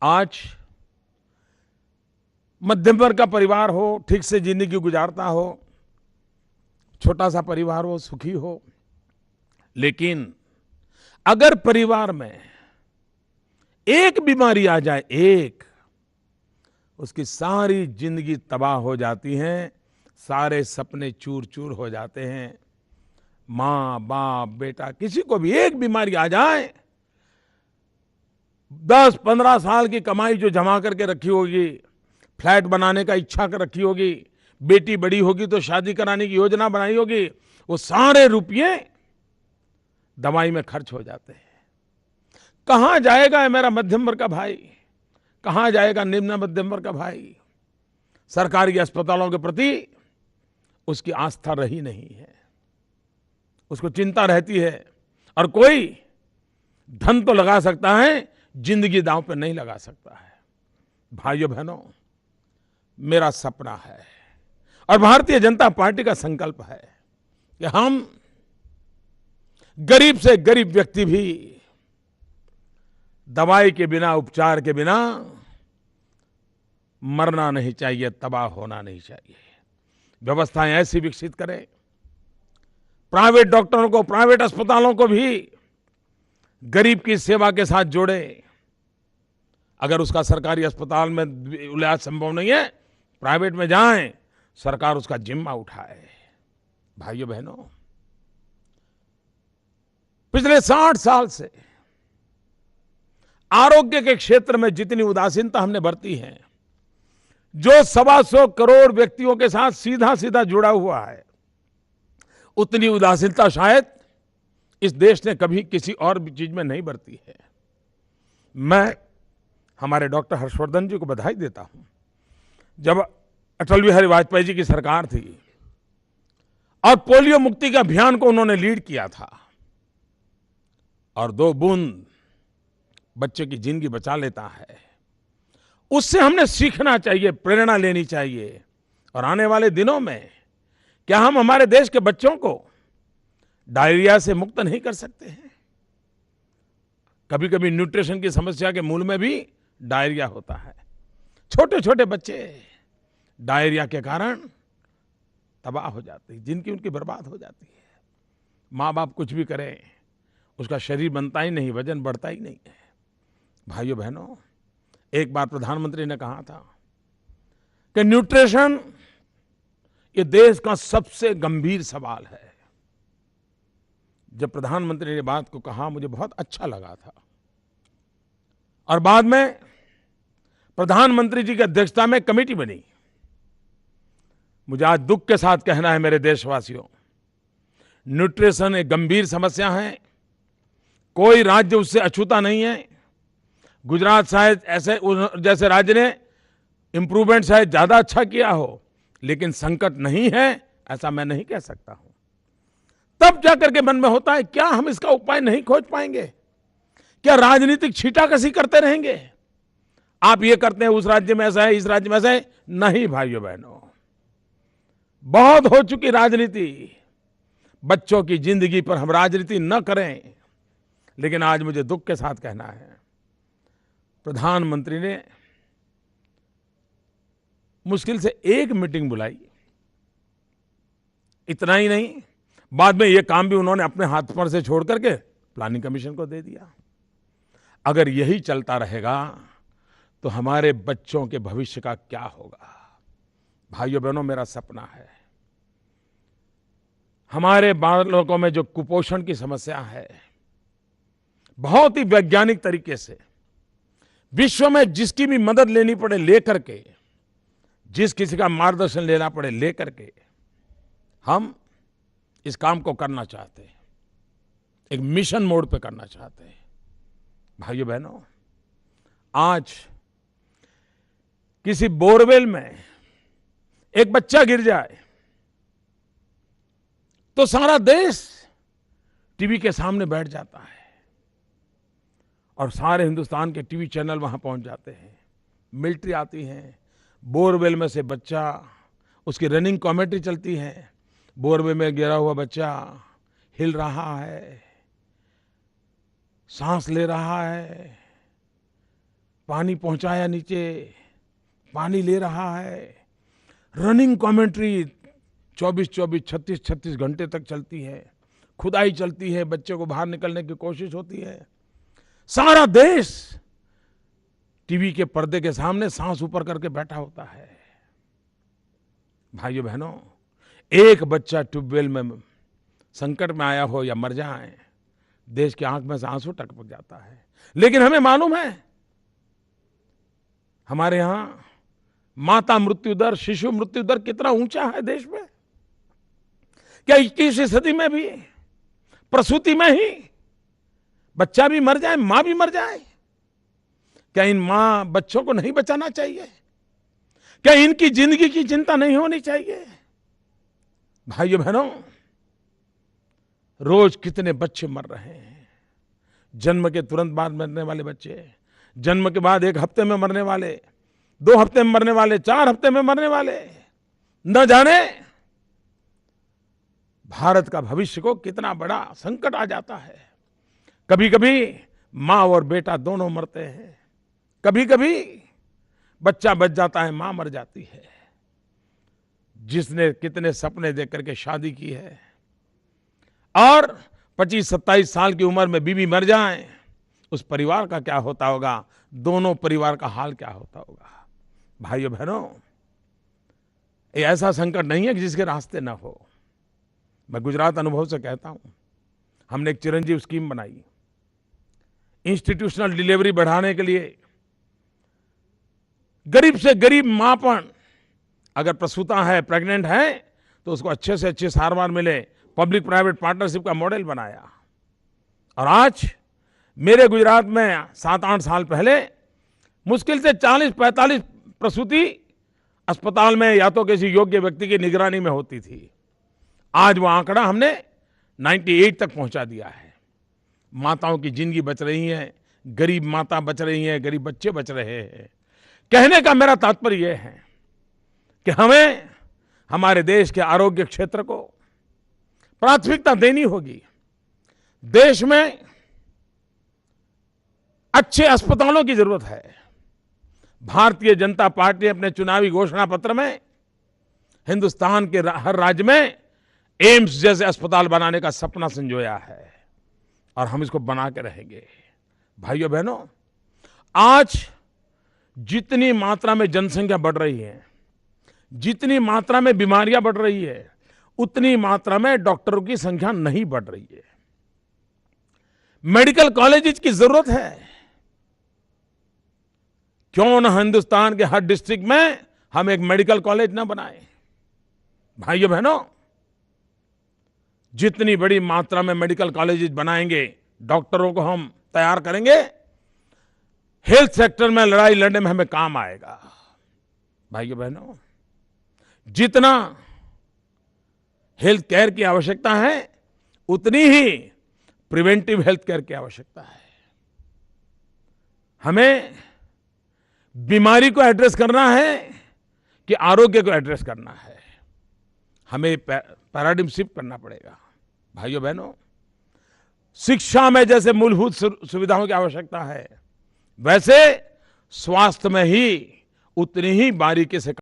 आज मध्यम वर्ग का परिवार हो, ठीक से जिंदगी गुजारता हो, छोटा सा परिवार हो, सुखी हो, लेकिन अगर परिवार में एक बीमारी आ जाए, एक, उसकी सारी जिंदगी तबाह हो जाती है, सारे सपने चूर चूर हो जाते हैं। माँ बाप बेटा किसी को भी एक बीमारी आ जाए, 10-15 साल की कमाई जो जमा करके रखी होगी, फ्लैट बनाने का इच्छा कर रखी होगी, बेटी बड़ी होगी तो शादी कराने की योजना बनाई होगी, वो सारे रुपये दवाई में खर्च हो जाते हैं। कहां जाएगा मेरा मध्यम वर्ग का भाई, कहां जाएगा निम्न मध्यम वर्ग का भाई? सरकारी अस्पतालों के प्रति उसकी आस्था रही नहीं है, उसको चिंता रहती है, और कोई धन तो लगा सकता है, जिंदगी दांव पे नहीं लगा सकता है। भाइयों बहनों, मेरा सपना है और भारतीय जनता पार्टी का संकल्प है कि हम गरीब से गरीब व्यक्ति भी दवाई के बिना, उपचार के बिना मरना नहीं चाहिए, तबाह होना नहीं चाहिए। व्यवस्थाएं ऐसी विकसित करें, प्राइवेट डॉक्टरों को, प्राइवेट अस्पतालों को भी गरीब की सेवा के साथ जोड़े। अगर उसका सरकारी अस्पताल में इलाज संभव नहीं है, प्राइवेट में जाएं, सरकार उसका जिम्मा उठाए। भाइयों बहनों, पिछले 60 साल से आरोग्य के क्षेत्र में जितनी उदासीनता हमने बरती है, जो 125 करोड़ व्यक्तियों के साथ सीधा सीधा जुड़ा हुआ है, उतनी उदासीनता शायद इस देश ने कभी किसी और चीज में नहीं बरती है। मैं हमारे डॉक्टर हर्षवर्धन जी को बधाई देता हूं। जब अटल बिहारी वाजपेयी जी की सरकार थी और पोलियो मुक्ति के अभियान को उन्होंने लीड किया था, और 2 बूंद बच्चे की जिंदगी बचा लेता है, उससे हमने सीखना चाहिए, प्रेरणा लेनी चाहिए। और आने वाले दिनों में क्या हम हमारे देश के बच्चों को डायरिया से मुक्त नहीं कर सकते हैं? कभी कभी न्यूट्रिशन की समस्या के मूल में भी डायरिया होता है। छोटे छोटे बच्चे डायरिया के कारण तबाह हो जाते हैं, जिनकी उनकी बर्बाद हो जाती है। माँ बाप कुछ भी करें, उसका शरीर बनता ही नहीं, वजन बढ़ता ही नहीं है। भाइयों बहनों, एक बार प्रधानमंत्री ने कहा था कि न्यूट्रिशन ये देश का सबसे गंभीर सवाल है। जब प्रधानमंत्री ने बात को कहा, मुझे बहुत अच्छा लगा था, और बाद में प्रधानमंत्री जी की अध्यक्षता में कमेटी बनी। मुझे आज दुख के साथ कहना है मेरे देशवासियों, न्यूट्रिशन एक गंभीर समस्या है, कोई राज्य उससे अछूता नहीं है। गुजरात शायद ऐसे जैसे राज्य ने इंप्रूवमेंट शायद ज्यादा अच्छा किया हो, लेकिन संकट नहीं है ऐसा मैं नहीं कह सकता हूं। तब जाकर के मन में होता है, क्या हम इसका उपाय नहीं खोज पाएंगे? क्या राजनीतिक छींटाकशी करते रहेंगे? आप ये करते हैं, उस राज्य में ऐसा है, इस राज्य में ऐसा है। नहीं भाइयों बहनों, बहुत हो चुकी राजनीति। बच्चों की जिंदगी पर हम राजनीति न करें। लेकिन आज मुझे दुख के साथ कहना है, प्रधानमंत्री ने मुश्किल से एक मीटिंग बुलाई, इतना ही नहीं, बाद में ये काम भी उन्होंने अपने हाथ पर से छोड़ करके प्लानिंग कमीशन को दे दिया। अगर यही चलता रहेगा तो हमारे बच्चों के भविष्य का क्या होगा? भाइयों बहनों, मेरा सपना है हमारे बालकों में जो कुपोषण की समस्या है, बहुत ही वैज्ञानिक तरीके से विश्व में जिसकी भी मदद लेनी पड़े लेकर के, जिस किसी का मार्गदर्शन लेना पड़े लेकर के, हम इस काम को करना चाहते हैं, एक मिशन मोड पे करना चाहते हैं। भाइयों बहनों, आज किसी बोरवेल में एक बच्चा गिर जाए तो सारा देश टीवी के सामने बैठ जाता है और सारे हिंदुस्तान के टीवी चैनल वहां पहुंच जाते हैं। मिलिट्री आती है, बोरवेल में से बच्चा, उसकी रनिंग कमेंट्री चलती है। बोरवेल में गिरा हुआ बच्चा हिल रहा है, सांस ले रहा है, पानी पहुंचाया नीचे, पानी ले रहा है, रनिंग कमेंट्री 24-24, 36-36 घंटे तक चलती है, खुदाई चलती है, बच्चे को बाहर निकलने की कोशिश होती है। सारा देश टीवी के पर्दे के सामने सांस ऊपर करके बैठा होता है। भाइयों बहनों, एक बच्चा ट्यूबवेल में संकट में आया हो या मर जाए, देश की आंख में से आंसू टपक जाता है। लेकिन हमें मालूम है, हमारे यहां माता मृत्यु दर, शिशु मृत्यु दर कितना ऊंचा है देश में। क्या 21वीं सदी में भी प्रसूति में ही बच्चा भी मर जाए, मां भी मर जाए? क्या इन मां बच्चों को नहीं बचाना चाहिए? क्या इनकी जिंदगी की चिंता नहीं होनी चाहिए? भाइयों बहनों, रोज कितने बच्चे मर रहे हैं। जन्म के तुरंत बाद मरने वाले बच्चे, जन्म के बाद 1 हफ्ते में मरने वाले, 2 हफ्ते में मरने वाले, 4 हफ्ते में मरने वाले, न जाने भारत का भविष्य को कितना बड़ा संकट आ जाता है। कभी कभी मां और बेटा दोनों मरते हैं, कभी कभी बच्चा बच जाता है, मां मर जाती है। जिसने कितने सपने देख करके शादी की है और 25-27 साल की उम्र में बीवी मर जाए, उस परिवार का क्या होता होगा, दोनों परिवार का हाल क्या होता होगा। भाइयों बहनों, ये ऐसा संकट नहीं है कि जिसके रास्ते न हो। मैं गुजरात अनुभव से कहता हूं, हमने एक चिरंजीव स्कीम बनाई, इंस्टीट्यूशनल डिलीवरी बढ़ाने के लिए। गरीब से गरीब मां पण अगर प्रसूता है, प्रेग्नेंट है, तो उसको अच्छे से अच्छी सारवार मिले, पब्लिक प्राइवेट पार्टनरशिप का मॉडल बनाया। और आज मेरे गुजरात में 7-8 साल पहले मुश्किल से 40-45 प्रसूति अस्पताल में या तो किसी योग्य व्यक्ति की निगरानी में होती थी। आज वो आंकड़ा हमने 98 तक पहुंचा दिया है। माताओं की जिंदगी बच रही है, गरीब माता बच रही है, गरीब बच्चे बच रहे हैं। कहने का मेरा तात्पर्य यह है कि हमें हमारे देश के आरोग्य क्षेत्र को प्राथमिकता देनी होगी। देश में अच्छे अस्पतालों की जरूरत है। भारतीय जनता पार्टी ने अपने चुनावी घोषणा पत्र में हिंदुस्तान के हर राज्य में एम्स जैसे अस्पताल बनाने का सपना संजोया है और हम इसको बना के रहेंगे। भाइयों बहनों, आज जितनी मात्रा में जनसंख्या बढ़ रही है, जितनी मात्रा में बीमारियां बढ़ रही है, उतनी मात्रा में डॉक्टरों की संख्या नहीं बढ़ रही है। मेडिकल कॉलेजेस की जरूरत है। क्यों न हिंदुस्तान के हर डिस्ट्रिक्ट में हम एक मेडिकल कॉलेज न बनाएं। भाइयों बहनों, जितनी बड़ी मात्रा में मेडिकल कॉलेजेस बनाएंगे, डॉक्टरों को हम तैयार करेंगे, हेल्थ सेक्टर में लड़ाई लड़ने में हमें काम आएगा। भाइयों बहनों, जितना हेल्थ केयर की आवश्यकता है, उतनी ही प्रिवेंटिव हेल्थ केयर की आवश्यकता है। हमें बीमारी को एड्रेस करना है कि आरोग्य को एड्रेस करना है, हमें पैराडिम शिफ्ट करना पड़ेगा। भाइयों बहनों, शिक्षा में जैसे मूलभूत सुविधाओं की आवश्यकता है, वैसे स्वास्थ्य में ही उतनी ही बारीकी से